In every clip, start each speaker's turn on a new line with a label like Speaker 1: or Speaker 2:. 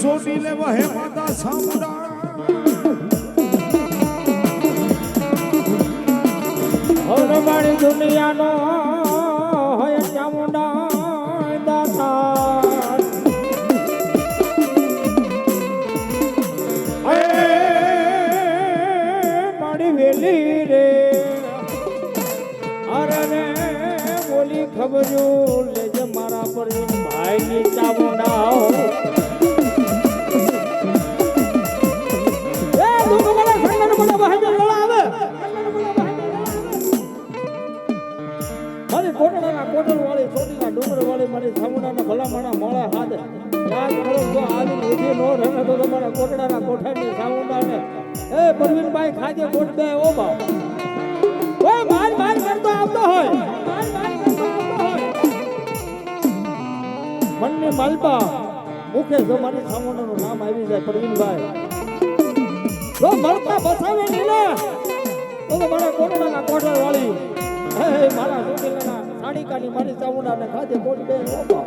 Speaker 1: સોની લે વહે માતા સામુડા
Speaker 2: હવે મારી દુનિયાનો હોય ચામુંડા દાતા મારી વેલી રે અરે રે બોલી ખબર લેજે મારા પર ભાઈની ચામુંડા કોટલ વાળી છોટીના ડુંગર વાળી મારી સામુડાના ભલા માણા મોળા હાથ લાગ મળો તો આવી ઉધી નો રહે તો તમારા કોટડાના કોઠાની સામુડાને એ પરવીનભાઈ ખાજે કોટ દે ઓ બાપ ઓય માર માર કરતો આવતો હોય માર માર કરતો આવતો હોય મનની માલપા મુખે જો મારી સામુડાનું નામ આવી જાય પરવીનભાઈ જો મળતા બસાવે નીલે તો મારા કોટડાના કોઠા વાળી હે મારા છોટીના સાડીકાની મારી ચામુંડાને ખાધે કોટ દે ઓ બાપ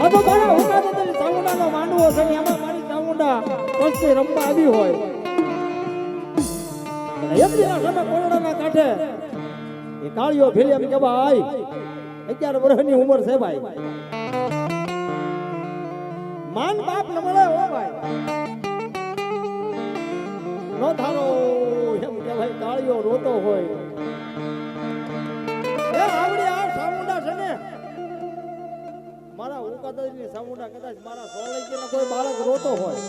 Speaker 2: આ તો મારા હુકા તો ચામુંડાનો માંડવો છે એમાં મારી ચામુંડા કસ્તી રમવા આવી હોય એક દિના સામે કોરડાના કાંઠે એ કાળિયો ભેલી એમ કે ભાઈ 11 વર્ષની ઉંમર છે ભાઈ માન બાપ ન મળે ઓ ભાઈ નો થારો એમ કે ભાઈ કાળિયો રોતો હોય એ આવડી આ સામુંડા છે ને મારા ઉકાદની સામુંડા કદાચ મારા સોળંકીનો કોઈ બાળક રોતો હોય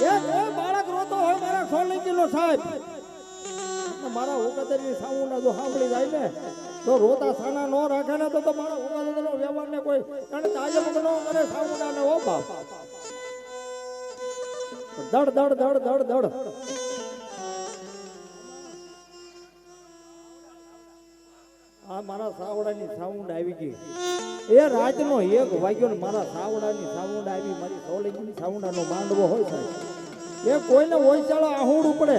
Speaker 2: એ કોઈ બાળક રોતો હોય મારા સોળંકીનો સાહેબ મારા ઉકાદની સામુંડા જો સાંભળી જાય ને તો રોતા સાના નો રાખે ને તો મારા ઉકાદનો વ્યવહાર ને કોઈ કારણ તાજબ નો કરે સામુંડા ને ઓ બાપ દડ દડ દડ દડ દડ આ મારા સાવડાની સાઉન્ડ આવી ગઈ એ રાતનો 1 વાગ્યો ને મારા સાવડાની સાઉન્ડ આવી મારી સોલેજીની સાઉન્ડનો માંડવો હોય સાહેબ એ કોઈને ઓઈચાળો આહુડું પડે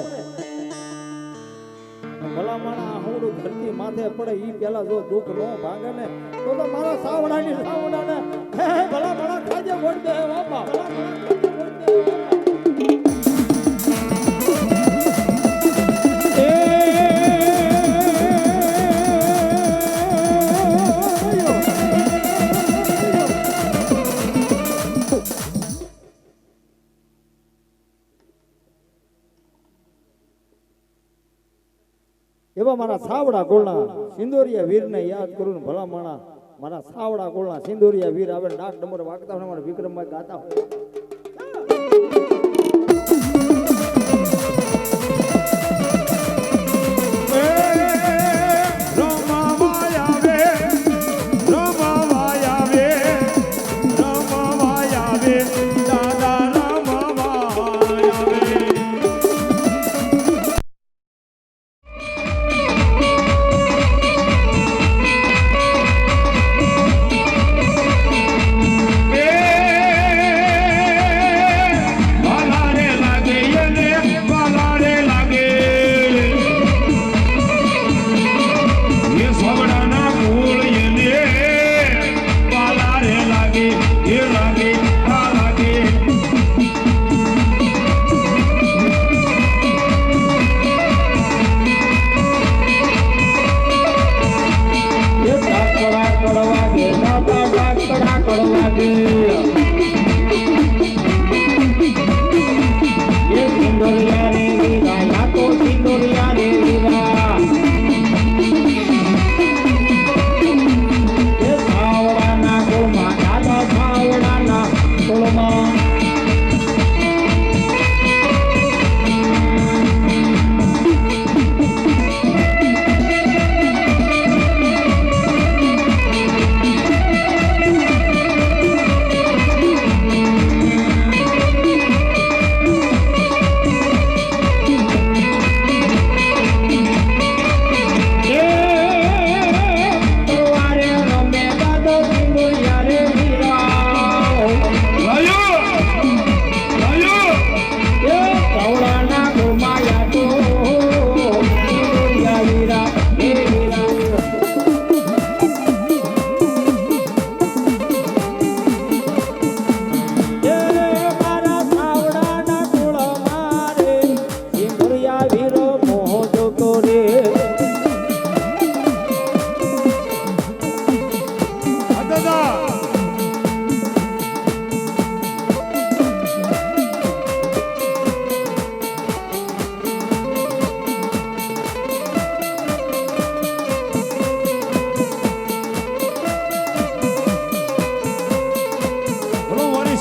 Speaker 2: ભલા માણા આહુડું ધરતી માથે પડે ઈ પેલા જો દુઃખ નો ભાગે ને તો મારા સાવડાની સાઉન્ડને ભલા માણા ખાજે વોટ દે બાપા ભલા માણા ખાજે વોટ દે એવા મારા સાવડા ગોળના સિંદોરિયા વીરને યાદ કરું ભલા માણા મારા સાવડા ગોળના સિંદોરિયા વીર આવે ડાક ડમર વાગતા હોય મારા વિક્રમમાં ગાતા હોય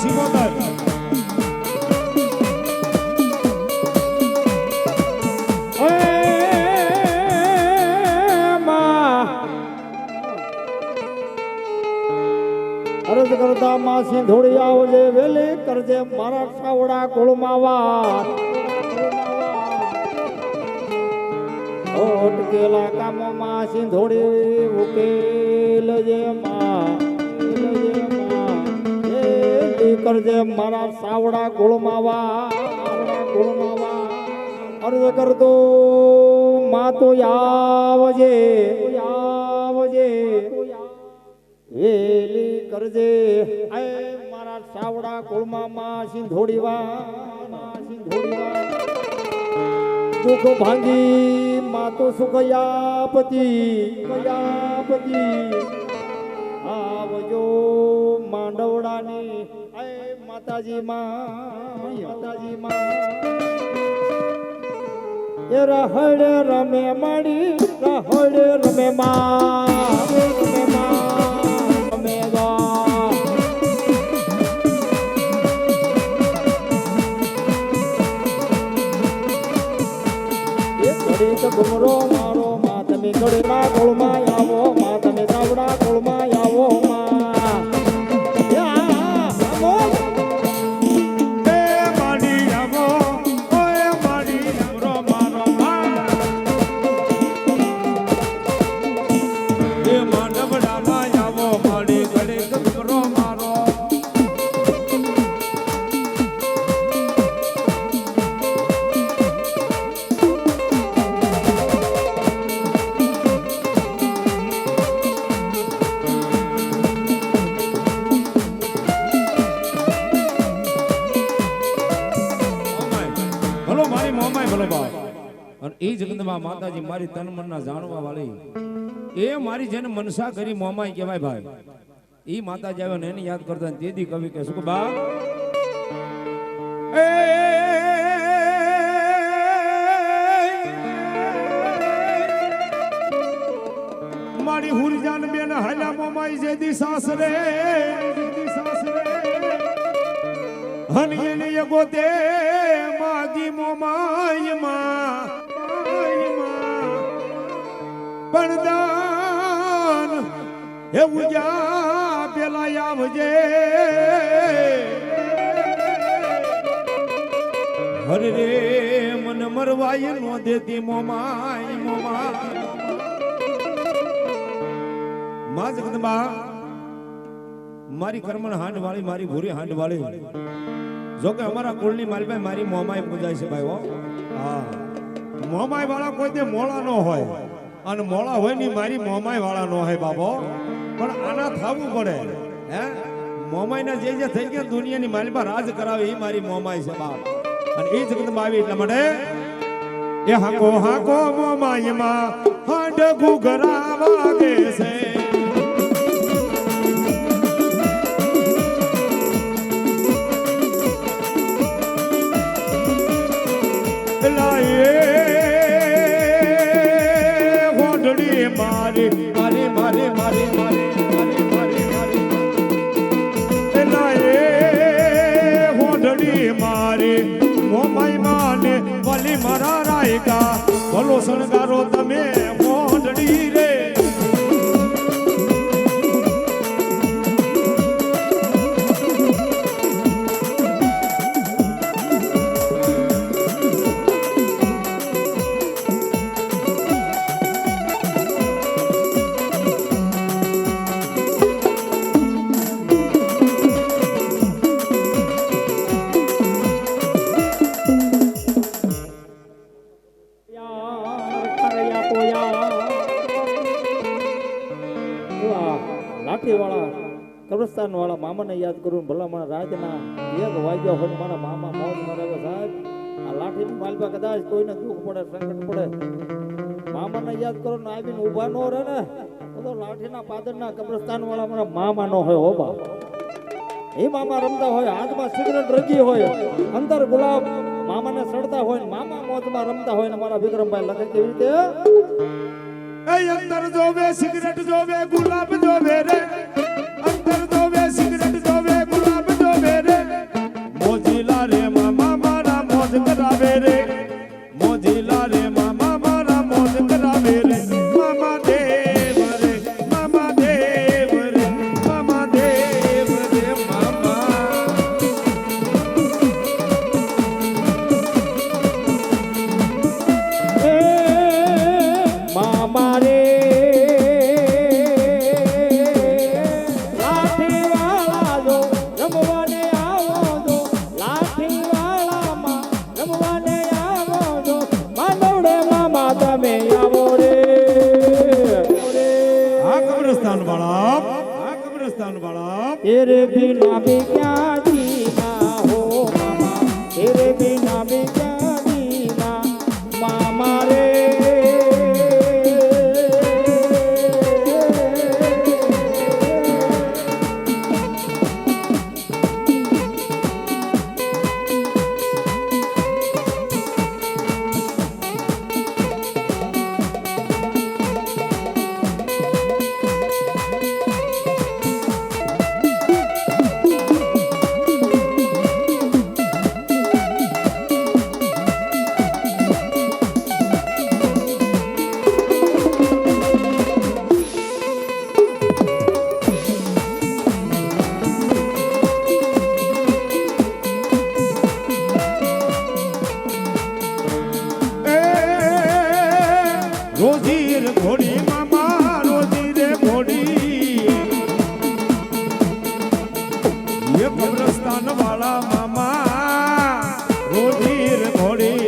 Speaker 1: સિકોતર
Speaker 2: અરજ કરતા માં સિંધોડી આવજે વેલી કરજે મારા સાવડા કુળમાં વાત ઓટકેલા કામમાં સિંધોડી ઉકેલજે માં વેલી કરજે મારા સાવડા કુળમાં વાત અરજ કરતો માં તો આવજે વેલી કરજે આય મારા સાવડા કુળમાં સિંધોડીવા દુઃખ ભાંગી માતો સુખયાપતિ આવજો માંડવડાની આય માતાજી માં એ રહડ રમે માડી રહડ રમે ગુમરો મારો માં તમે કડના કોળમાં આવો માં તમે સાવડા કોળમાં આવો
Speaker 3: એ જગતમાં માતાજી મારી તન મનના જાણવા વાળી એ મારી જેને મનસા કરી મોમાઈ કહેવાય ભાઈ એ માતાજી આવ્યો ને એને યાદ કરતા તેદી કવિ કે શું બા
Speaker 1: મારી હુરજાન બેન હાલા મોમાઈ જેદી સાસરે હનિયની ગોતે માગી મોમાઈ માં પડદાન એવું જા પેલા આવજે હરે રે મન મરવાય નો દેતી મોમાઈ માં જગદંબા મારી કર્મણ હાંડ વાળી મારી ભૂરી હાંડ વાળી જો કે અમારા કુળની માલભાઈ મારી મોમાઈ પૂજાય છે ભાઈ હો હા મોમાઈ વાળા કોઈ દે મોળા ન હોય અને મોળા હોય ની મારી મોમાઈ વાળા નો હોય બાબો પણ આના થવું પડે હે મોમાઈ ના જે થઈ ગયા દુનિયાની માલમાં રાજ કરાવે એ મારી મોમાઈ છે બાપ અને એ જગતમાં આવી એટલા માટે એ હાકો મોમાઈ માં હાંડ ઘુઘરા વાગે છે મારા રાયકા ભલો શણગારો તમે મોઢડી રે
Speaker 2: કબ્રસ્તાન વાળા મામાને યાદ કરું ભલા મારા રાજના એક વાગ્યો હોય મારા મામા મોજ મરાવે સાહેબ આ લાઠી માલપા કદાચ કોઈને દુઃખ પડે સંકટ પડે મામાને યાદ કરો ને આવીને ઊભા ન રહે ને તો લાઠીના પાદરના કબ્રસ્તાન વાળા મારા મામા નો હોય હોબા એ મામા રમતા હોય હાથમાં સિગરેટ રગી હોય અંદર ગુલાબ મામાને સડતા હોય મામા મોજમાં રમતા હોય ને મારા વિક્રમભાઈ લખે કેવી રીતે
Speaker 1: અંદર જોવે સિગરેટ જોવે ગુલાબ જોવે રે અંદર જોવે સિગરેટ જોવે ગુલાબ જોવે રે બાપ આ કબ્રસ્તાન વાળા
Speaker 2: तेरे बिना भी क्या जीना हो मामा तेरे बिना भी क्या जीना मामा रे
Speaker 1: રોજી રે ઘોડી મામા રોજી રે ઘોડી એ કબ્રસ્તાન વાળા મામા રોજી રે ઘોડી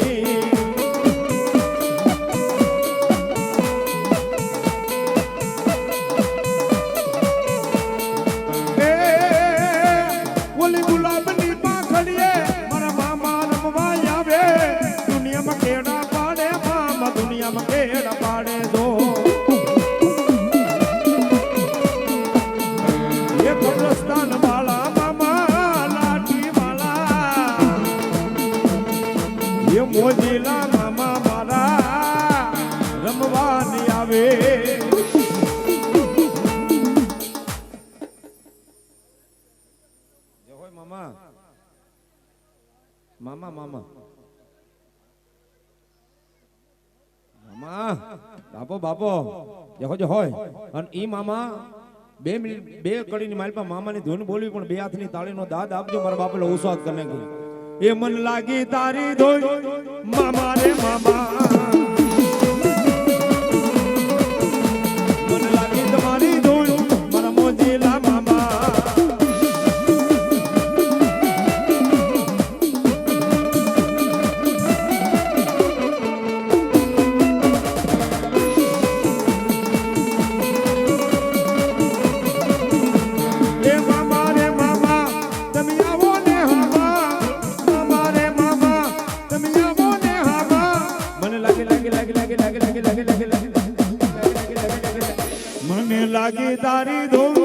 Speaker 1: એ ઓલી ગુલાબની પાંખડીએ મારા મામા રમવા આવે દુનિયામાં કેડા પાડે મામા દુનિયામાં કેડા પાડે દો એ કબ્રસ્તાન વાળા મામા લાઠી વાળા એ મોજીલા મામા મારા રમવાની આવે જય હોય મામા મામા મામા મામા બાપો બાપો જહો હોય અને ઈ મામા 2 મિનિટ 2 કડીની માલ પર મામાની ધૂન બોલવી પણ 2 હાથની તાળીનો દાદ આપજો મારા બાપે ઉસ્વાદ કરને કે એ મન લાગી તારી ધોઈ મામા રે મામા મન લાગી તમારી ધોઈ મારા મોજીલા મામા મને લાગી તારી ધૂન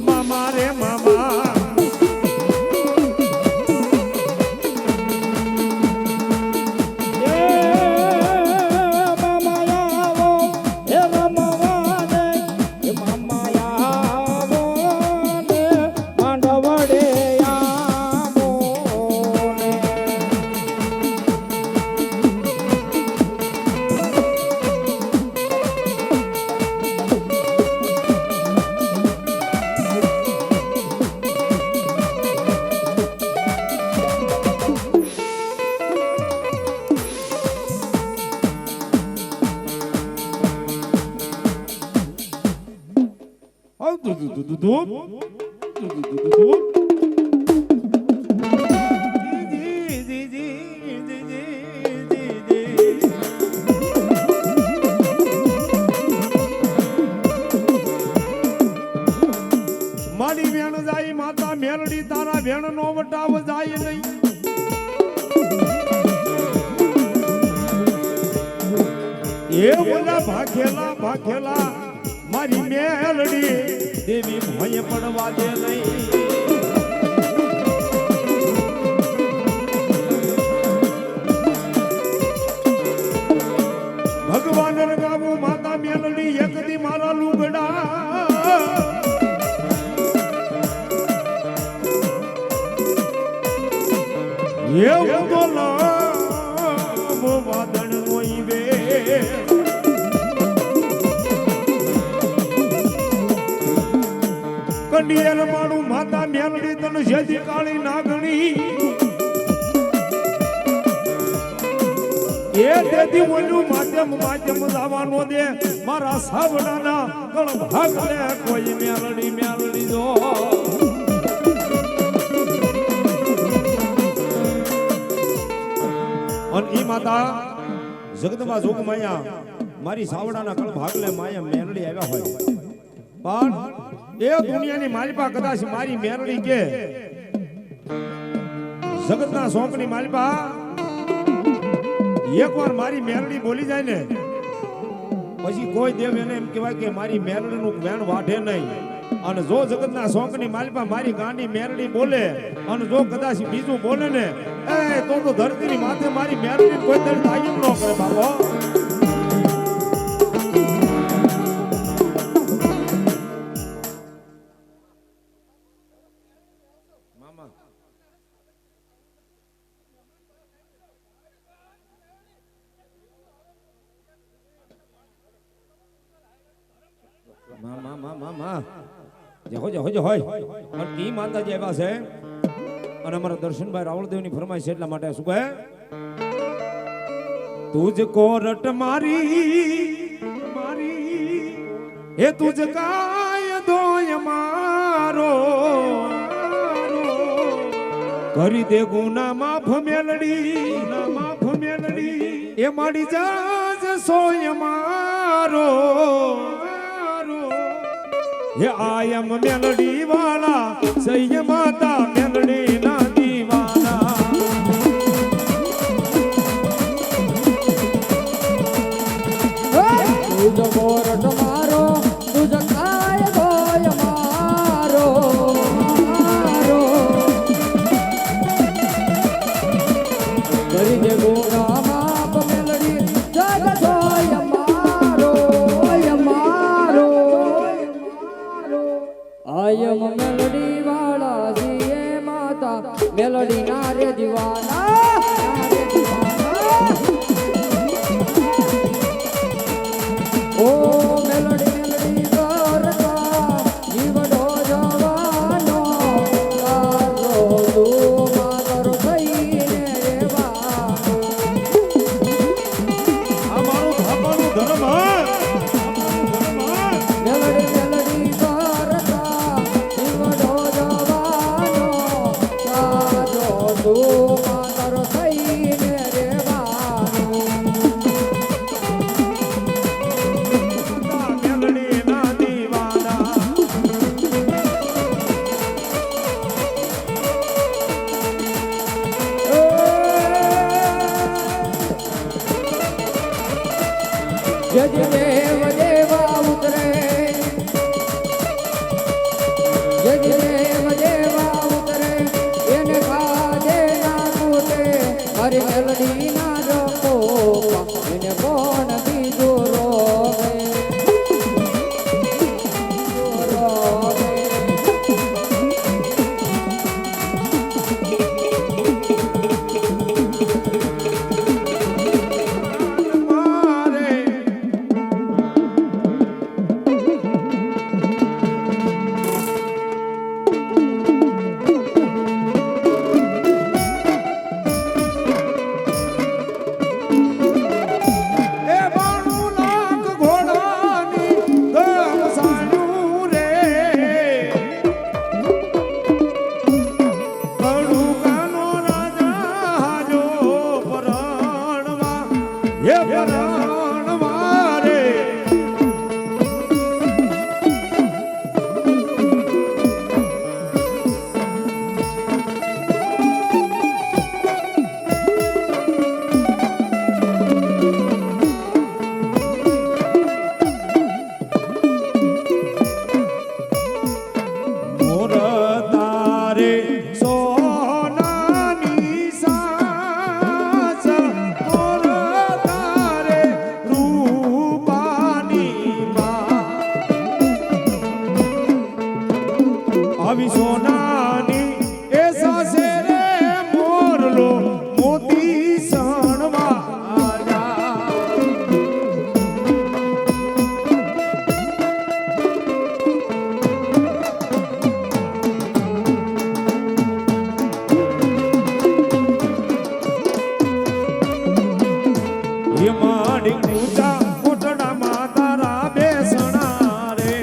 Speaker 1: મામા રે મામા મારી વેણ જાય માતા મેલડી તારા વેણ નો વટાવ જાય નહીં એ બોલા ભાખેલા ભાખેલા મારી મેલડી દેવી ભય પડવા દે નહીં ભગવાન રગાવું માતા મેલડી એક દી મારા લુગડા એવું બોલો વાદળ મોઈ બે કંડિયર મારું માતા મેલડી તન જેજી કાળી નાગણી એ તેથી ઓલું માધ્યમ જવાનો દે મારા સાવડાના કળ ભાગ લે કોઈ મેલડી જો અને ઈ માતા જગદંબા જોગ માયા મારી સાવડાના કળ ભાગ લે માયા મેલડી આવ્યા હોય પણ એ દુનિયાની માલિપા કદાચ મારી મેરડી કે જગતના શોકની માલિપા એકવાર મારી મેરડી બોલી જાય ને પછી કોઈ દેવ એને એમ કહેવાય કે મારી મેરડીનું વેણ વાઢે નહીં. અને જો જગતના શોકની માલિપા મારી ગાંડી મેરડી બોલે અને જો કદાચ બીજું બોલે ને એ તો ધરતીની માથે મારી મેરડી કોઈ દર તાયમ ન કરે બાબો. ઈ માતાજી આવ્યા છે અને અમારા દર્શનભાઈ રાવળદેવની ફરમાઈશ એટલા માટે શું કહે તુજકો રટ મારી એ તુજ કાય દોય મારો કરી દે ગુના માફ મેલડી એ માડી જાજ સોય મારો ये आयम मेलडी वाला सही माता मेलडी ना दीवाना
Speaker 2: तुझ मोरट मारो तुझ काय गोय मारो કરી દે ગોરા માપ મેલડી જગ સોય મારો આયમ મેલડી વાળા જીએ માતા મેલડી ના રે દીવાના ઓ મેલડી કરતા જીવડો જવાનો તારો તું મારો થઈને રેવાનો
Speaker 1: અમારું થાપાનું ધર્મ
Speaker 2: મેલડી કરતા જીવડો જવાનો તારો તું મારો થઈને રેવાનો
Speaker 1: મેલડી ના દીવાના
Speaker 2: જજ દેવ દેવા ઉતરે જજ દેવ દેવા ઉતરે એને ખાજે ના કૂટે મારી મેલડી ના રખો એને કોણ બીજું રોવે
Speaker 1: મારે એ બાણું લાખ ઘોડાની ગમ સાણું રે કડુકાનો રાજા હાજો પરણવા હે પરણવા રે મોર તારે સોનાની સાસ મોર તારે રૂપાની માં આવી સોનાની એ સાસે રે મોરલો મોતી સણવા આજા એ માડી ઊંચા કોટડામાં તારા બેસણા રે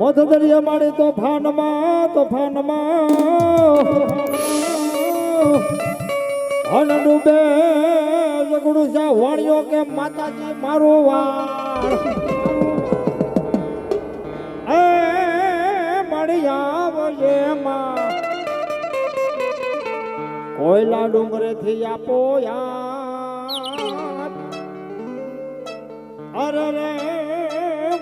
Speaker 2: મોથ દરિયા માડી તોફાનમાં હન ડૂબે ઝઘડું છે વાણિયો કે માતાજી મારું વાળ એ માડી આવજે માં કોયલા ડુંગરે થી આપો યાર અરે રે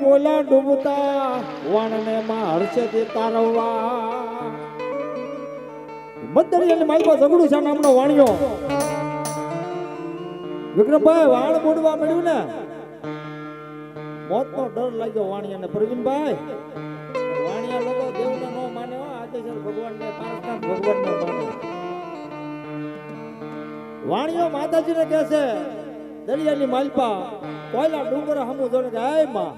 Speaker 2: બોલા ડૂબતા વાણને માં હર્ષથી તારવા મદરિયાની માલમાં ઝઘડું છે નામનો વાણિયો વિક્રમભાઈ વાળ બોડવા મળ્યું ને મોતનો ડર લાગ્યો વાણિયાને પ્રવીણભાઈ વાણિયા લોકો દેવને ન માને આદેશ્વર ભગવાનને પારસનાથ ભગવાનને માને વાણિયો માતાજીને કહે છે દરિયાની માલપા કોયલા ડુંગર હમું જોડે કે હે માં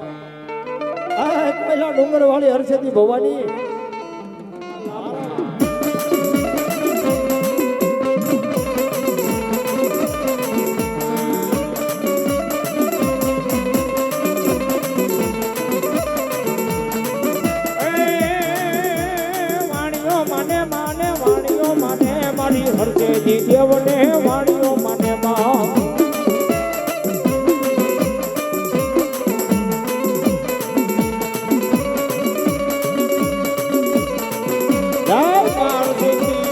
Speaker 2: આ કોયલા ડુંગર વાળી હર્ષદી ભવાની મારી હરસેજી દેવને વાણીઓ મને માં જય પાર્વતી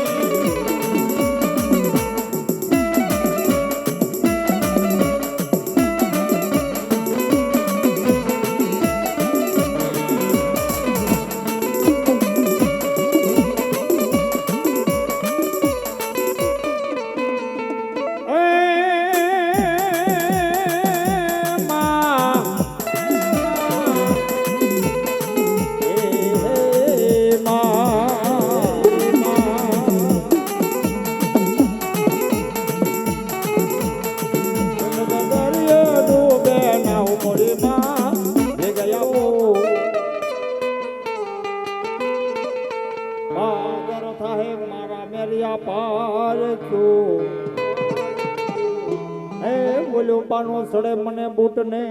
Speaker 2: સડે મને બૂટ ને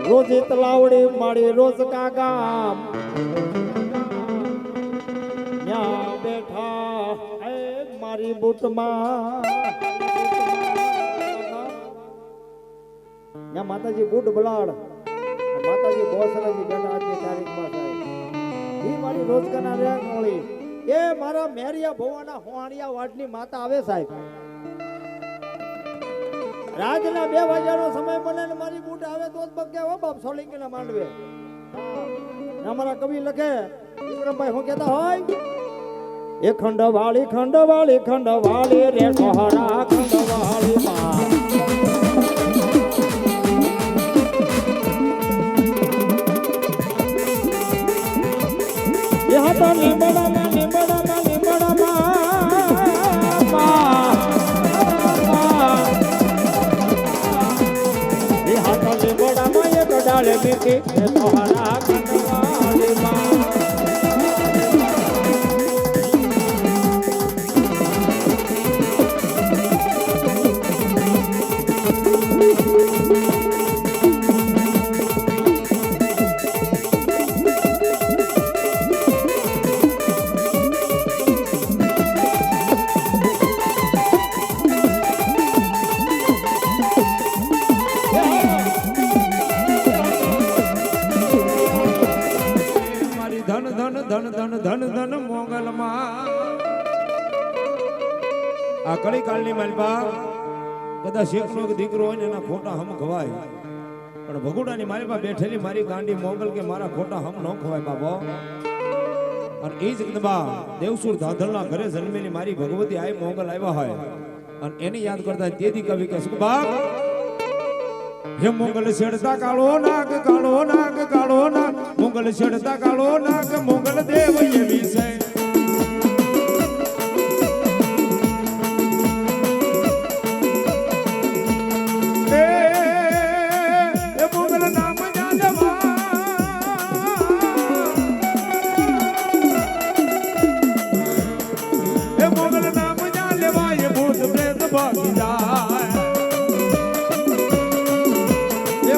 Speaker 2: રોજી તલાવડી માડી રોજ કાગામ ન્યા બેઠા એ મારી બૂટમાં ન્યા માતાજી બૂટ બલાડ માતાજી બોસરાજી બેઠા આજની તારીખમાં સાહેબ ઈ મારી રોજ કના રે નોળી એ મારા મેરિયા ભવાના હોણિયા વાડની માતા આવે સાહેબ રાજના 2 વાગ્યાનો સમય બને ને મારી બૂટ આવે તો જ બકે હો બાપ સોલિંગી ના માંડવે અમારા કવિ લખે વિક્રમભાઈ હું કહેતા હોય એ ખંડવાળી રે કોહરા ખંડવાળી માં એ હતા લીમડામાં ડાલે બેટી તોહરા ખંડવાળી માં
Speaker 3: ધન મોગલમાં આ કળી કાળની માલપા કદાચ શેખનો એક દીકરો હોય ને એના ખોટા હમ ખવાય પણ ભગુડાની માલપા બેઠેલી મારી ગાંડી મોગલ કે મારા ખોટા હમ ન ખવાય બાબો અને એ જ જગદંબા દેવસુર ધાધલના ઘરે જન્મેલી મારી ભગવતી આય મોગલ આવ્યા હોય અને એને યાદ કરતા તેથી કવિ કે સુખબા હે મોગલ છેડતા કાળો નાગ મોગલ છેડતા કાળો નાગ મોગલ દેવ એવી છે એ મોગલ નામ જાજવા એ મોગલ નામ જાજવા એ ભૂત પ્રેત ભાગી જાય એ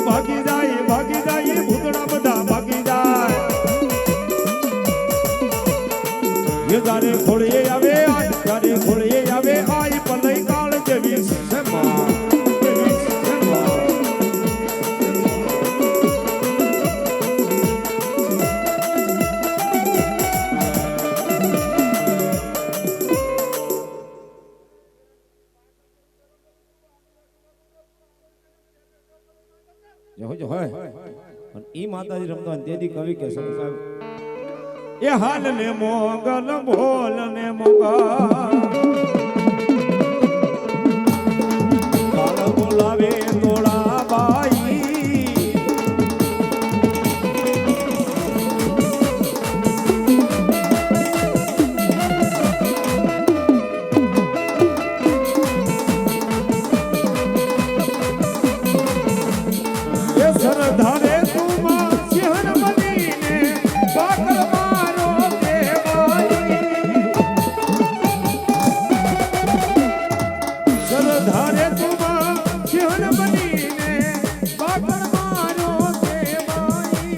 Speaker 3: જો હોય અને ઈ માતાજી રમતા હોય તેથી કવિ કે છે સાહેબ એ હાલ ને મોગલ બોલ ને મોગા કાળ બોલાવે તોડા બાઈ એ સરધારે તુમા સિંહણ બનીને બાકર મારો દેવાઈ સરધારે તુમા સિંહણ બનીને બાકર મારો દેવાઈ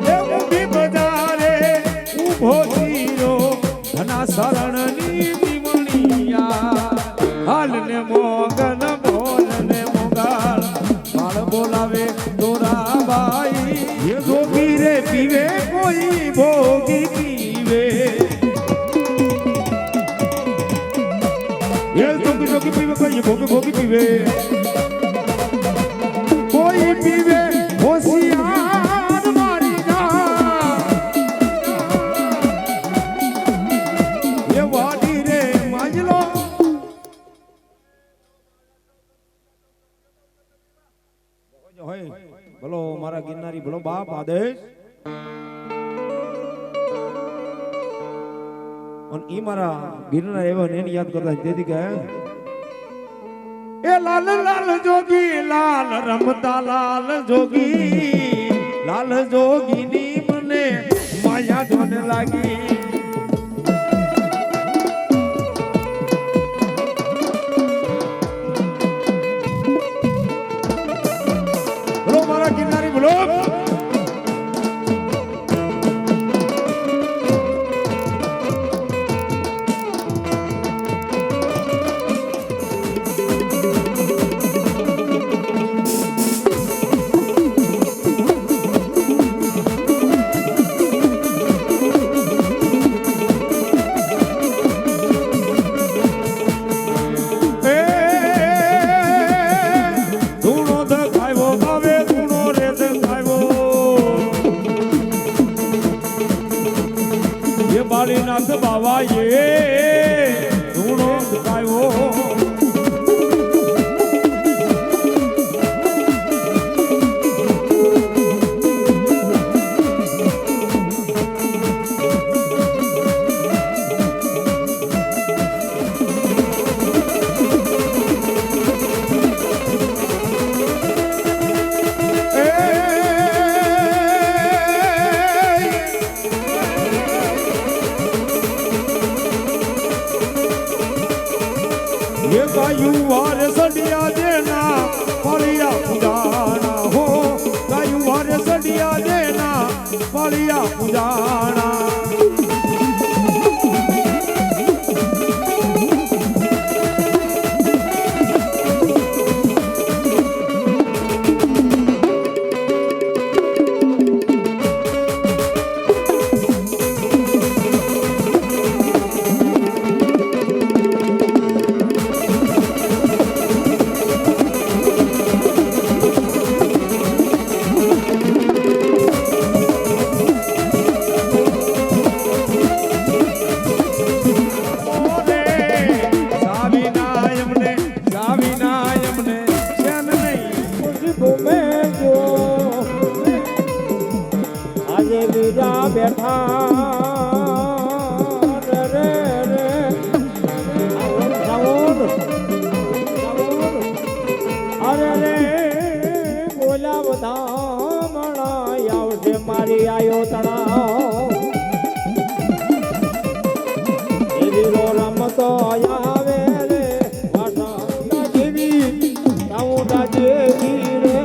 Speaker 3: એ ઊભી બજારે ઊભો થયો ધના શરણની દીવણિયા હાલ ને મોગન બોલ ને મોગાલ કાળ બોલાવે દોરાબાઈ એ જોગી રે પીવે કોઈ ભોગી પીવે એ જોગી જોગી પીવે કોઈ ભોગી ભોગી પીવે કોઈ પીવે હોશિયાર મારી જા એ વાડી રે માંજલો હોય ભલો મારા ગિરનારી ભલો બાપ આદેશ અને ઈ મારા ગિરનાર એવો ને એને યાદ કરતા તેથી કહે એ લાલ લાલ જોગી લાલ રમતા લાલ જોગી ની મને માયા જોને લાગી બોલો મારા ગિરનારી બોલો બાળીનાથ બાવાએ ધૂણો ગાયો ये गायू वारे सडिया देना पालिया पुजाना हो गायू वारे सडिया देना पालिया पुजाना મારી આયો તણાવ એ વીરો રમતો આવે રે વાસા જેવી સાઉડા જેવી રે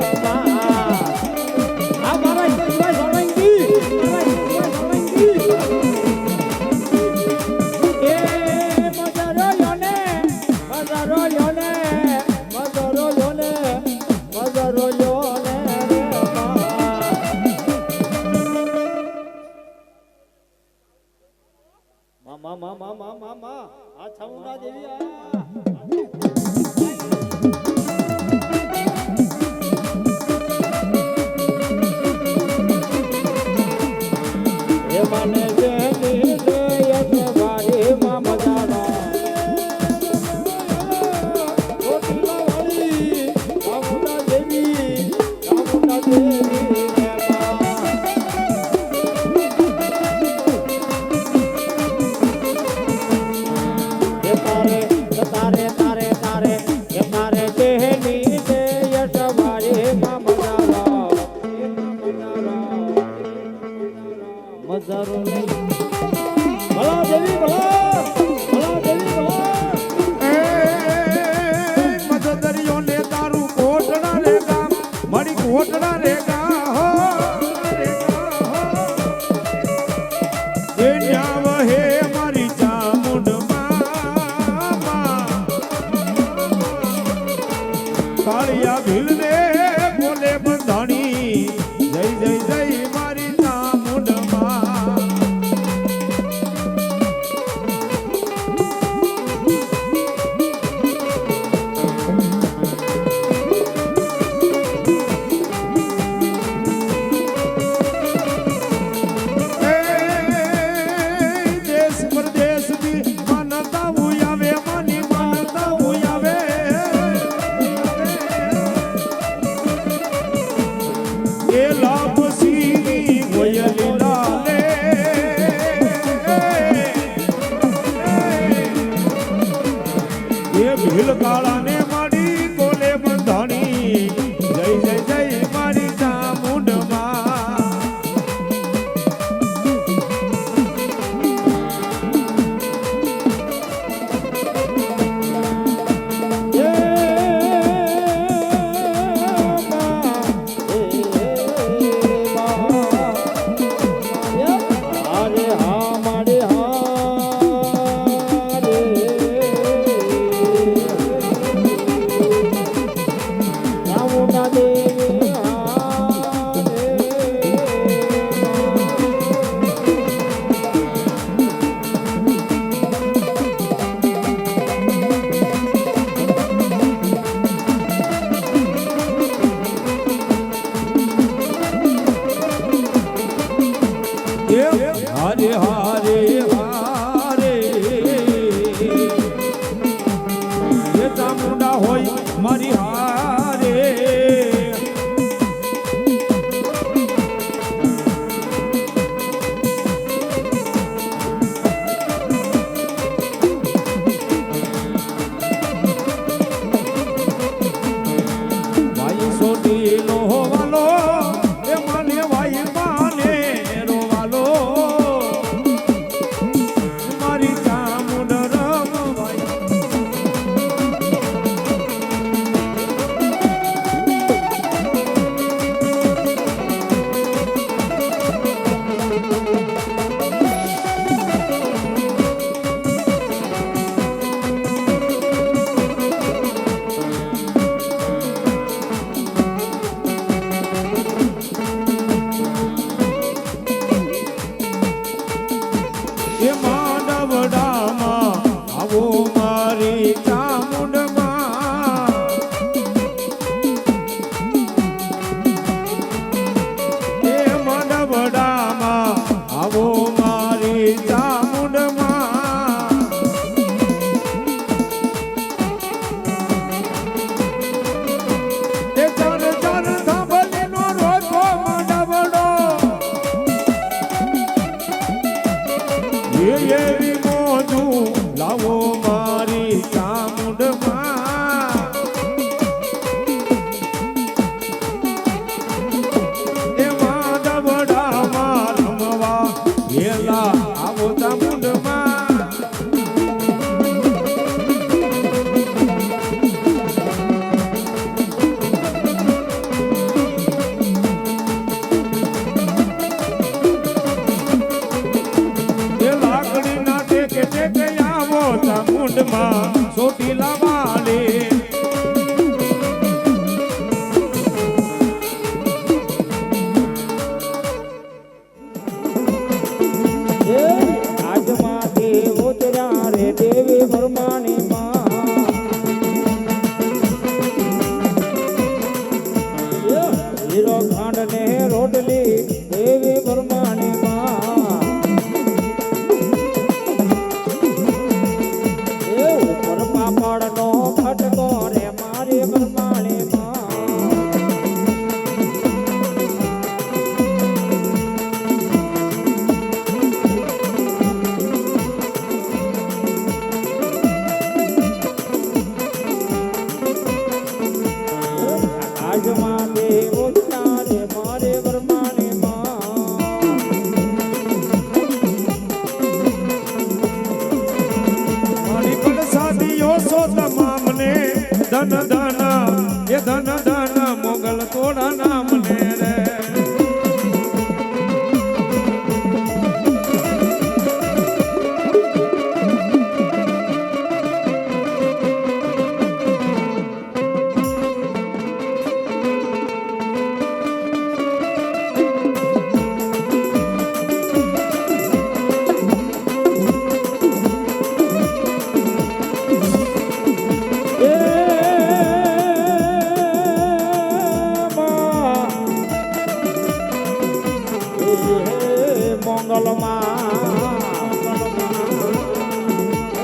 Speaker 3: આ મારા સિવાય સોલંકી એ મદરો યોને
Speaker 2: માં આ ચામુંડા દેવી આ મને જેની જયત વારે માં મજાના ઓટલા વાળી ચામુંડા દેવી મજારો ભલા દેવી ભલા દેવી ભલા
Speaker 3: મદદરિયો ને તારું કોટડા રે ગામ મારી કોટડા રે ગા હો એ ન્યાવ હે મારી ચામુંડ કાળિયા ભીલ ને બોલે બંધાણી જય જય જય મારી ચામુંડ ભીલ કાળા ને માડી કોલે બંધાણી જય જય જય મારી ચામુંડ હારે હારે હારે એ ચામુંડા હોય મારી હારે ભાઈ સોટી લો વાલો એ માને ભાઈ માને રોવાલો મારી ચામુંડ રમવાય એ માંડવડામાં આવો મારી ચામુંડમાં એ માંડવડામાં આવો મારી ચામુંડમાં એ ચાર ચાર સાંભળીનો રોજો માંડવડો એવી મોજું લાવો મારી ચામુંડમાં એ માંડવડામાં રમવા વેલા આવો ચામુંડમાં ચામુંડમાં ચોટીલા વાળી
Speaker 2: આજમાં દેવો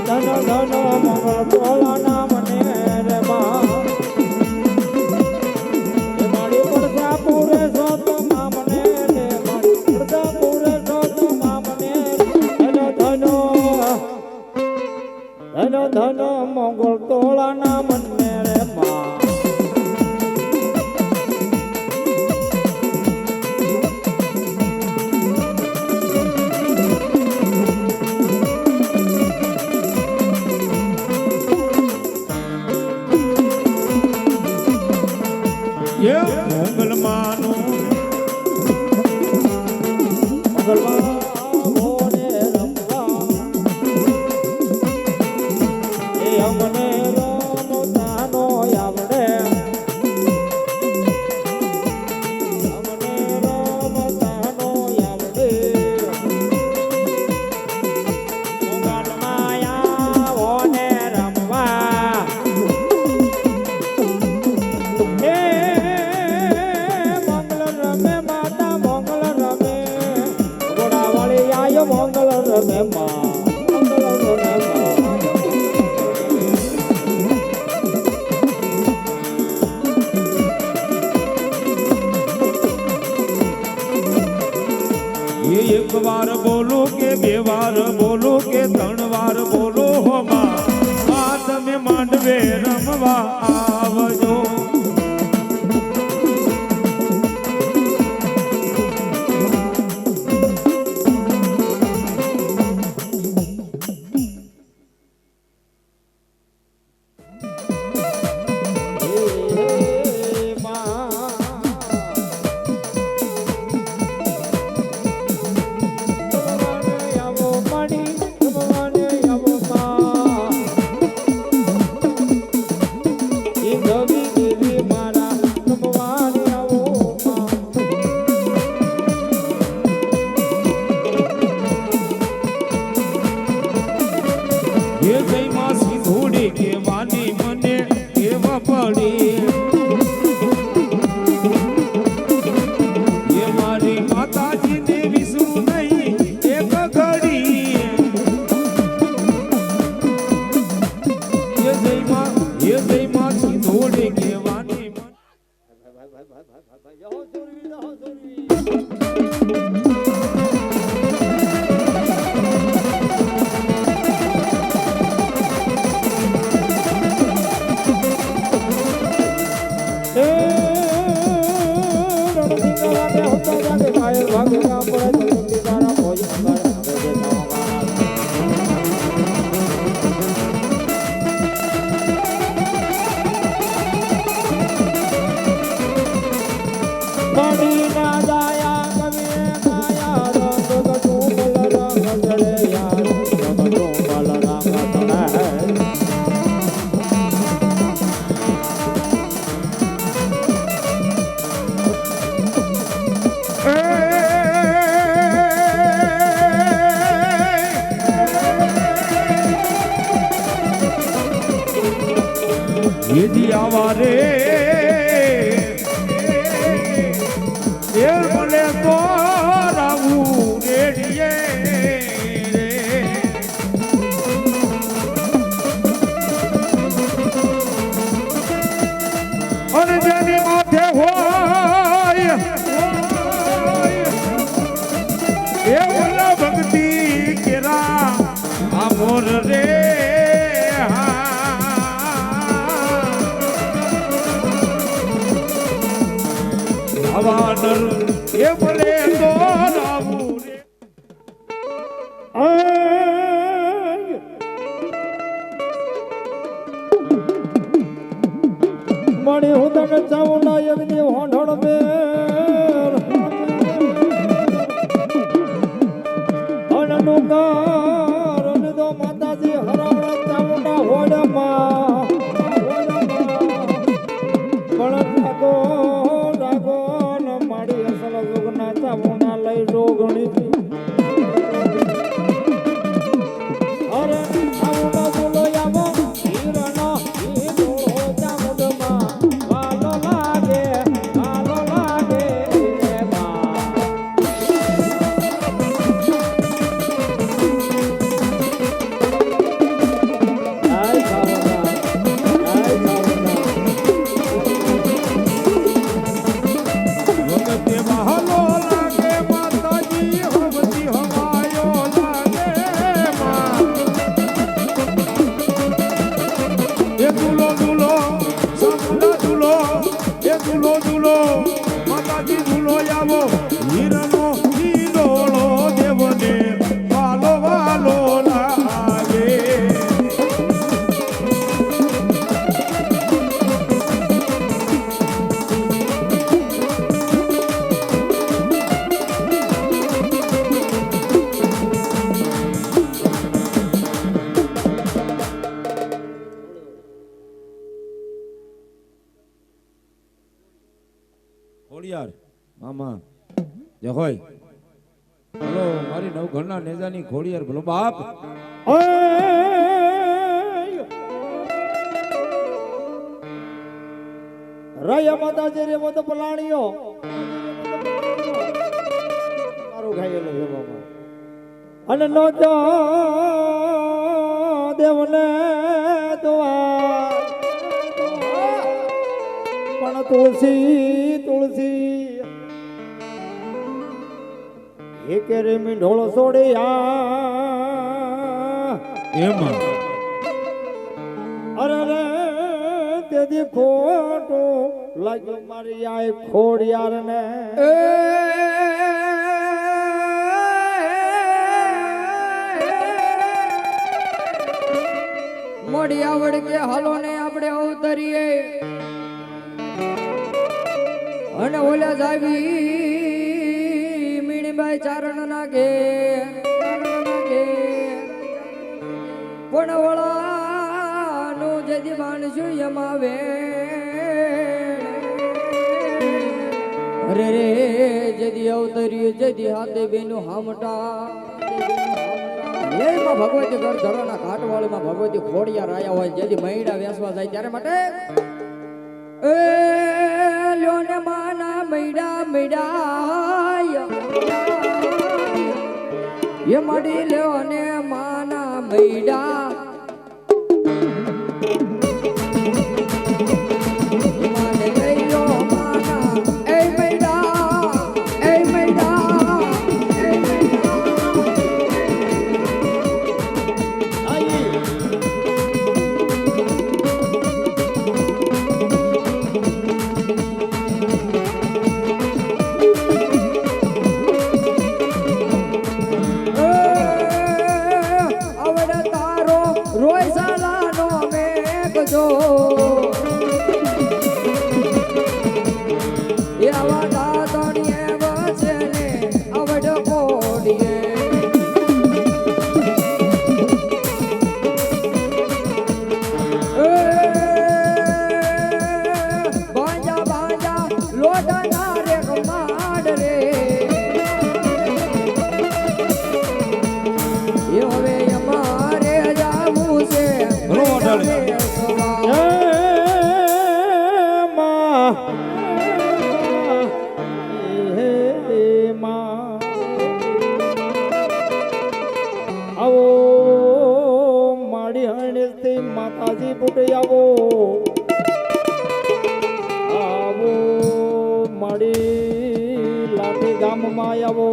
Speaker 2: ધન ધન મંગળ તોલાના મને રે માં મારી પડતા પૂરે છો તો મામને રે મારી પડતા પૂરે છો તો મામને ધન ધન ધન ધન મંગળ તોલાના મને રે માં
Speaker 3: એક વાર બોલો કે બે વાર બોલો કે ત્રણ વાર બોલો હો માં આ તમે માંડવે રમવા આવજો
Speaker 1: यदि आवारे ये बोले तो रावू रेडिये और जनी माथे होय ये बोला भक्ति केरा आमोर रे हवानर ये बोले तो रावू रे
Speaker 2: मणि हुदन चामुंडा यज्ञ होंढण बेर अनुकार निदो माताजी हरावण चामुंडा होडमा रागो न माड़ी असल जुगना चामुंडा लई रोगणी अरे चामुंडा बोलो यामो हीरना ही बोलो चामुंडमा वालो लागे
Speaker 1: આમાં જે હોય બોલો મારી નવઘણના નેજાની ખોડિયાર બોલો બાપ
Speaker 2: રય માતાજી રે મત પલાણીઓ મારું ખાયેલું છે બાબા અને નો જો દેવને દુઆ પણ તુલસી તુલસી એક રે મીંઢોળો છોડ્યા
Speaker 1: એમાં
Speaker 2: અરે રે તેથી ખોટું લાગ્યું મારી આ ખોડિયાર ને
Speaker 4: મોડી આવડ કે હાલો ને આપણે અવતરીએ અને ઓલા જાવી મીણીબાઈ ચારણ નાગે પણ વળાનું જદી બાણશું યમાવે અરે રે જદી અવતરીએ જદી હાથે બેનું હામટા એમાં ભગવતી ઘર ધરોના ઘાટવાળમાં ભગવતી ખોડિયા રાયા હોય જેથી મૈડા વેસવા જાય ત્યારે માટે એ લ્યો ને માના મૈડા મૈડા એ મડી લ્યો ને માના મૈડા માને લઈ લો માના એ મૈડા એ મૈડા એ મૈડા
Speaker 2: માતાજી પુટે આવો આવો માડી લાઠી ગામમાં આવો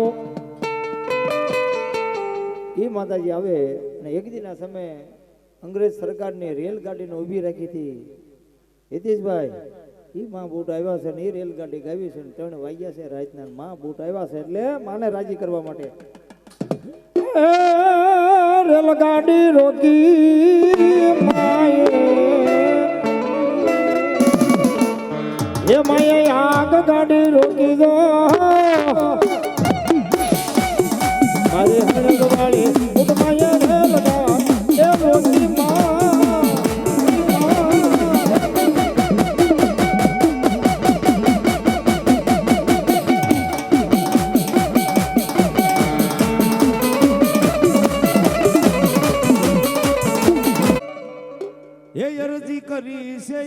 Speaker 2: એ માતાજી આવે ને એક દિના સમયે અંગ્રેજ સરકારની રેલગાડીને ઊભી રાખી હતી હિતેશભાઈ એ માં બૂટ આવ્યા છે ને એ રેલગાડી ગાવી છે ને 3 વાગ્યા છે રાતના માં બૂટ આવ્યા છે એટલે માને રાજી કરવા માટે રેલગાડી રોકી માએ એ માએ આગ ગાડી રોકી દો મારે હરગવાળી ઉઠ માએ રેલગાડી એ રોકી
Speaker 1: અરજી કરી છે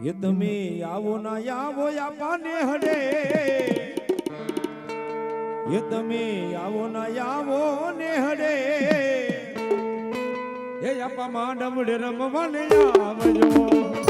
Speaker 1: એ તમે આવો ના આવો આપાને હડે એ તમે આવો ના આવો ને હડે એ આપા માં ડબડે રમવાને આવજો